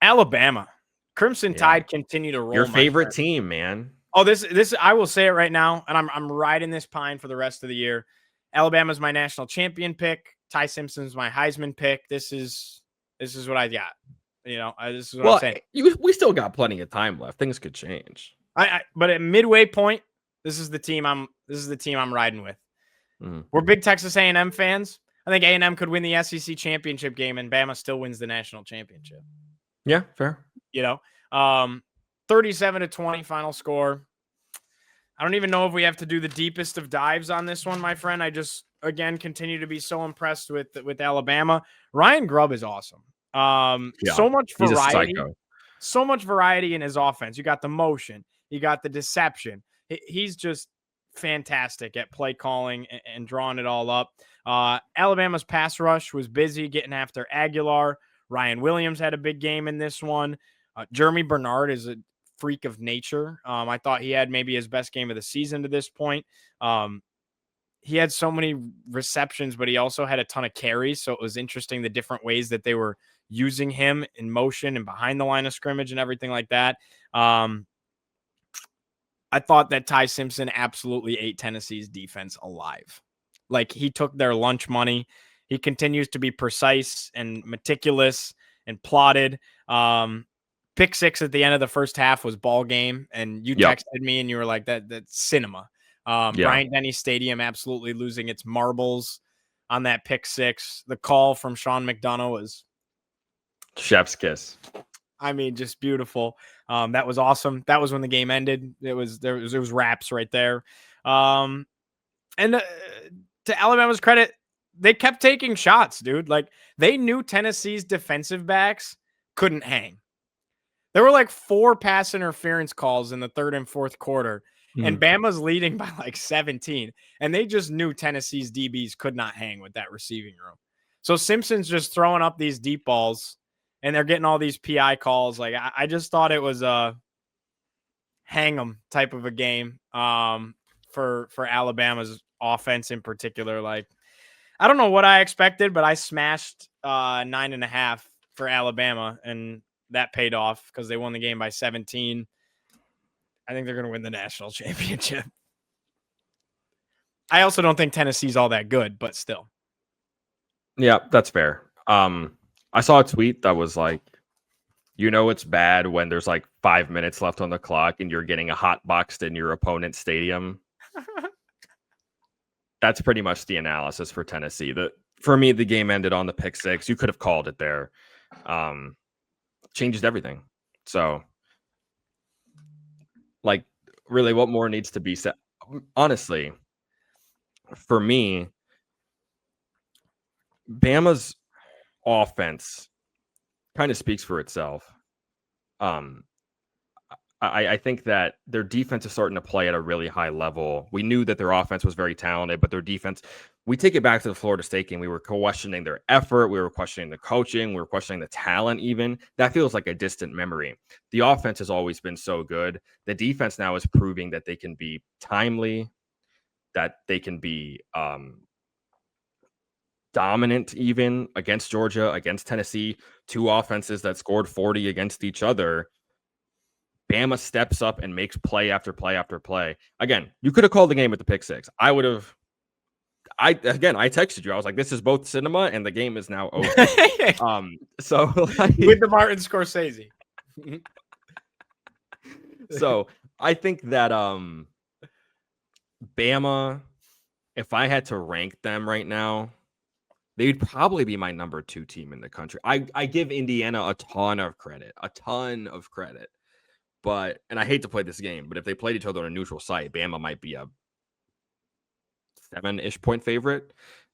Alabama. Crimson Yeah. Tide continue to roll. Your my favorite friend. team, man. Oh, this I will say it right now, and I'm riding this pine for the rest of the year. Alabama's my national champion pick. Ty Simpson's my Heisman pick. This is what I got. This is what I'm saying. We still got plenty of time left. Things could change. But at midway point, this is the team I'm riding with. Mm-hmm. We're big Texas A&M fans. I think A&M could win the SEC championship game, and Bama still wins the national championship. Yeah, fair. 37-20 final score. I don't even know if we have to do the deepest of dives on this one, my friend. I just, again, continue to be so impressed with Alabama. Ryan Grubb is awesome. So much variety. So much variety in his offense. You got the motion. You got the deception. He's just fantastic at play calling and drawing it all up. Alabama's pass rush was busy getting after Aguilar. Ryan Williams had a big game in this one. Jeremy Bernard is a freak of nature. I thought he had maybe his best game of the season to this point. He had so many receptions, but he also had a ton of carries. So it was interesting the different ways that they were using him in motion and behind the line of scrimmage and everything like that. I thought that Ty Simpson absolutely ate Tennessee's defense alive. Like, he took their lunch money. He continues to be precise and meticulous and plotted. Pick six at the end of the first half was ball game. And you texted me and you were like, that's cinema. Bryant-Denny Stadium absolutely losing its marbles on that pick six. The call from Sean McDonough was chef's kiss. I mean, just beautiful. That was awesome. That was when the game ended. It was wraps right there. And to Alabama's credit, they kept taking shots, dude. Like, they knew Tennessee's defensive backs couldn't hang. There were like 4 pass interference calls in the third and fourth quarter, and Bama's leading by like 17. And they just knew Tennessee's DBs could not hang with that receiving room. So Simpson's just throwing up these deep balls, and they're getting all these PI calls. Like, I just thought it was a hang 'em type of a game for Alabama's offense in particular. Like, I don't know what I expected, but I smashed 9.5 for Alabama, and that paid off because they won the game by 17. I think they're going to win the national championship. I also don't think Tennessee's all that good, but still. Yeah, that's fair. I saw a tweet that was like, it's bad when there's like 5 minutes left on the clock and you're getting a hot boxed in your opponent's stadium. That's pretty much the analysis for Tennessee. For me, the game ended on the pick six. You could have called it there. Changed everything. So, like, really, what more needs to be said? Honestly, for me, Bama's offense kind of speaks for itself. I think that their defense is starting to play at a really high level. We knew that their offense was very talented, but their defense, we take it back to the Florida State game. We were questioning their effort. We were questioning the coaching. We were questioning the talent even. That feels like a distant memory. The offense has always been so good. The defense now is proving that they can be timely, that they can be dominant even against Georgia, against Tennessee, 2 offenses that scored 40 against each other. Bama steps up and makes play after play after play. Again, you could have called the game with the pick six. I texted you. I was like, this is both cinema and the game is now over. So like, with the Martin Scorsese. So I think that Bama, if I had to rank them right now, they'd probably be my number 2 team in the country. I give Indiana a ton of credit. But, and I hate to play this game, but if they played each other on a neutral site, Bama might be a 7-ish point favorite.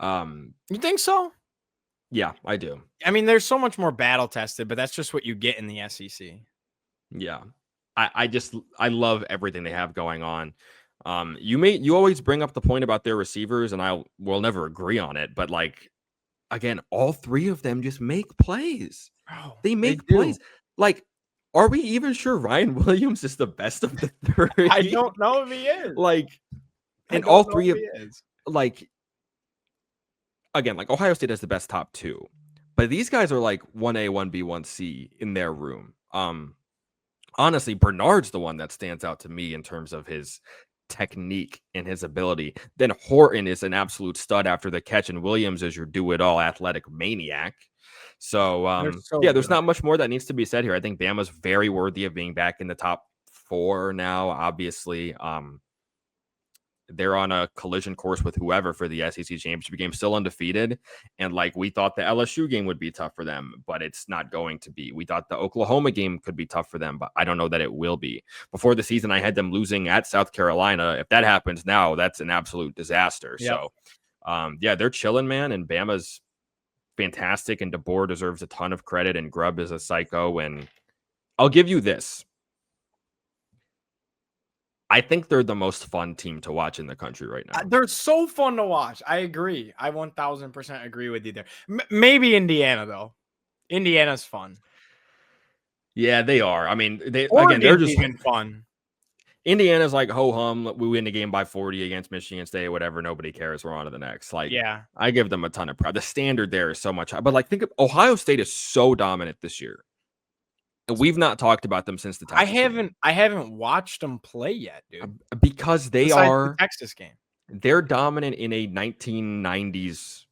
You think so? Yeah, I do. I mean, there's so much more battle tested, but that's just what you get in the SEC. Yeah. I love everything they have going on. You always bring up the point about their receivers, and I will never agree on it, but like, again, all 3 of them just make plays. Oh, they make plays. Like, are we even sure Ryan Williams is the best of the 3? I don't know if he is. Like, and all 3 of, like, again, like Ohio State has the best top 2, But these guys are like 1A, 1B, 1C in their room. Honestly, Bernard's the one that stands out to me in terms of his technique and his ability. Then Horton is an absolute stud after the catch, and Williams is your do-it-all athletic maniac. So, They're so yeah, there's good. not much more that needs to be said here. I think Bama's very worthy of being back in the top 4 now, obviously. They're on a collision course with whoever for the SEC championship game, still undefeated. And like we thought the LSU game would be tough for them, but it's not going to be. We thought the Oklahoma game could be tough for them, but I don't know that it will be. Before the season, I had them losing at South Carolina. If that happens now, that's an absolute disaster. Yep. So, yeah, they're chilling, man. And Bama's fantastic, and DeBoer deserves a ton of credit, and Grubb is a psycho. And I'll give you this. I think they're the most fun team to watch in the country right now. They're so fun to watch. I agree. I 1000% agree with you there. Maybe Indiana, though. Indiana's fun. Yeah, they are. I mean, they're just even fun. Indiana's like ho hum. We win the game by 40 against Michigan State, whatever. Nobody cares. We're on to the next. Like, yeah, I give them a ton of pride. The standard there is so much high. But like, think of Ohio State is so dominant this year. And we've not talked about them since the Texas game. I haven't watched them play yet, dude. Because the Texas game. They're dominant in a 1990s.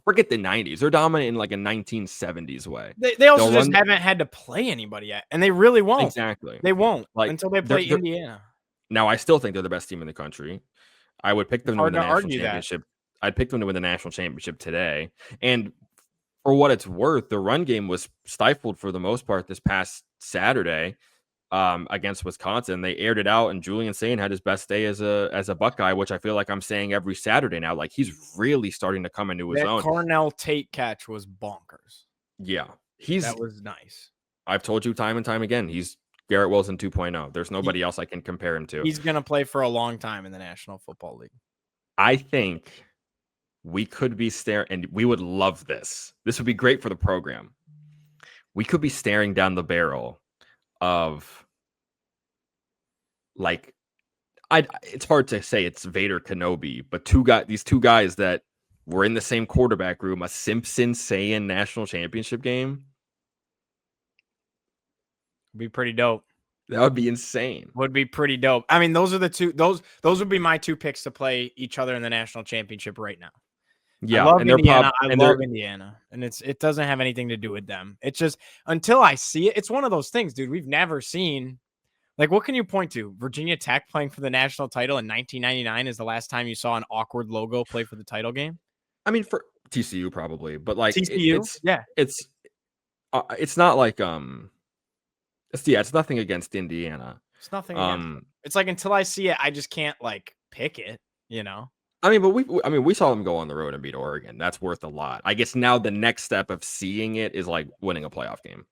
Forget the 90s. They're dominant in like a 1970s way. They also just haven't had to play anybody yet, and they really won't. Exactly. They won't until they play Indiana. Now, I still think they're the best team in the country. I would pick them to win the national championship. I'd pick them to win the national championship today. And for what it's worth, the run game was stifled for the most part this past Saturday against Wisconsin. They aired it out, and Julian Sain had his best day as a Buckeye, which I feel like I'm saying every Saturday now. Like, he's really starting to come into his own. Cornell Tate catch was bonkers. Yeah. That was nice. I've told you time and time again, he's Garrett Wilson 2.0. There's nobody else I can compare him to. He's going to play for a long time in the National Football League. I think we could be staring, and we would love this. This would be great for the program. We could be staring down the barrel of, like, it's hard to say it's Vader Kenobi, but these two guys that were in the same quarterback room, a Simpson Saiyan national championship game. Be pretty dope. That would be insane. Would be pretty dope. I mean, those are the two. Those would be my two picks to play each other in the national championship right now. Yeah, I love Indiana. I love Indiana, and it doesn't have anything to do with them. It's just until I see it. It's one of those things, dude. We've never seen. Like, what can you point to? Virginia Tech playing for the national title in 1999 is the last time you saw an awkward logo play for the title game. I mean, for TCU probably, but like TCU, it's not like it's nothing against Indiana. It's nothing. It's like until I see it, I just can't like pick it. You know. I mean, but we saw them go on the road and beat Oregon. That's worth a lot. I guess now the next step of seeing it is like winning a playoff game,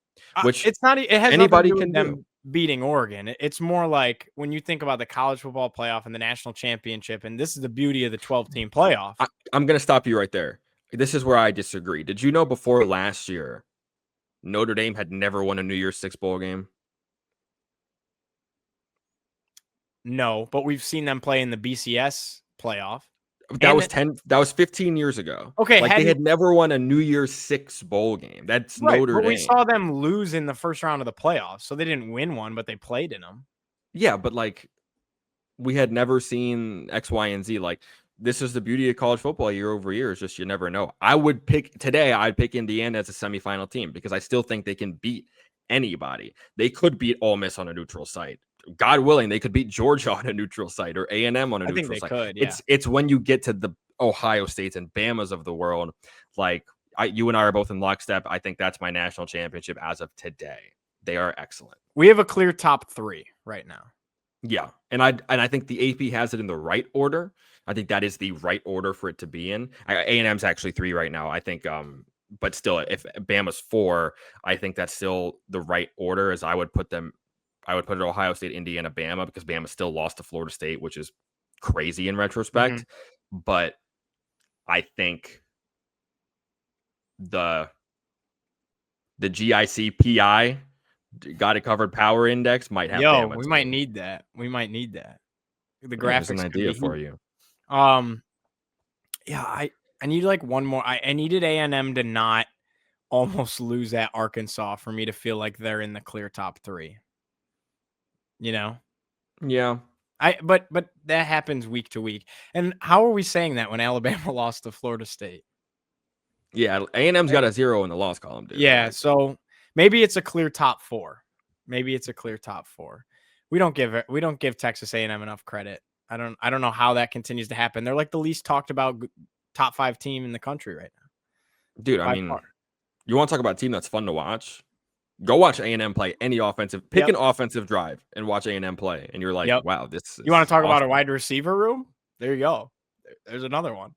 which it's not. It has anybody nothing to do can with them do. Beating Oregon. It's more like when you think about the college football playoff and the national championship, and this is the beauty of the 12-team playoff. I'm going to stop you right there. This is where I disagree. Did you know before last year, Notre Dame had never won a New Year's Six bowl game? No, but we've seen them play in the BCS playoff. That was 15 years ago. Okay, like they had never won a New Year's Six bowl game. That's right, Notre Dame. We saw them lose in the first round of the playoffs, so they didn't win one, but they played in them. Yeah, but like we had never seen X, Y, and Z. Like, this is the beauty of college football year over year. It's just you never know. I'd pick Indiana as a semifinal team because I still think they can beat anybody. They could beat Ole Miss on a neutral site. God willing, they could beat Georgia on a neutral site or A&M on a neutral site. Could, yeah. It's when you get to the Ohio States and Bamas of the world, like you and I are both in lockstep. I think that's my national championship as of today. They are excellent. We have a clear top 3 right now. Yeah, and I think the AP has it in the right order. I think that is the right order for it to be in. A&M's actually 3 right now. I think, but still, if Bama's 4, I think that's still the right order. As I would put them. I would put it Ohio State, Indiana, Bama, because Bama still lost to Florida State, which is crazy in retrospect. Mm-hmm. But I think the GIC PI got it covered power index might have. Bama we might need that. We might need that. The graphics. An idea for you. Yeah, I need like one more. I needed A&M to not almost lose at Arkansas for me to feel like they're in the clear top 3. You know? Yeah. But that happens week to week. And how are we saying that when Alabama lost to Florida State? Yeah, A&M's got a 0 in the loss column, dude. Yeah, Like, so maybe it's a clear top 4. Maybe it's a clear top 4. We don't give Texas A&M enough credit. I don't know how that continues to happen. They're like the least talked about top 5 team in the country right now. dude, I By mean, far. you want to talk about a team that's fun to watch? Go watch A&M play any offensive. Pick Yep. an offensive drive and watch A&M play, and you're like, Yep. wow, this is You want to talk about a awesome. wide receiver room? There you go. There's another one.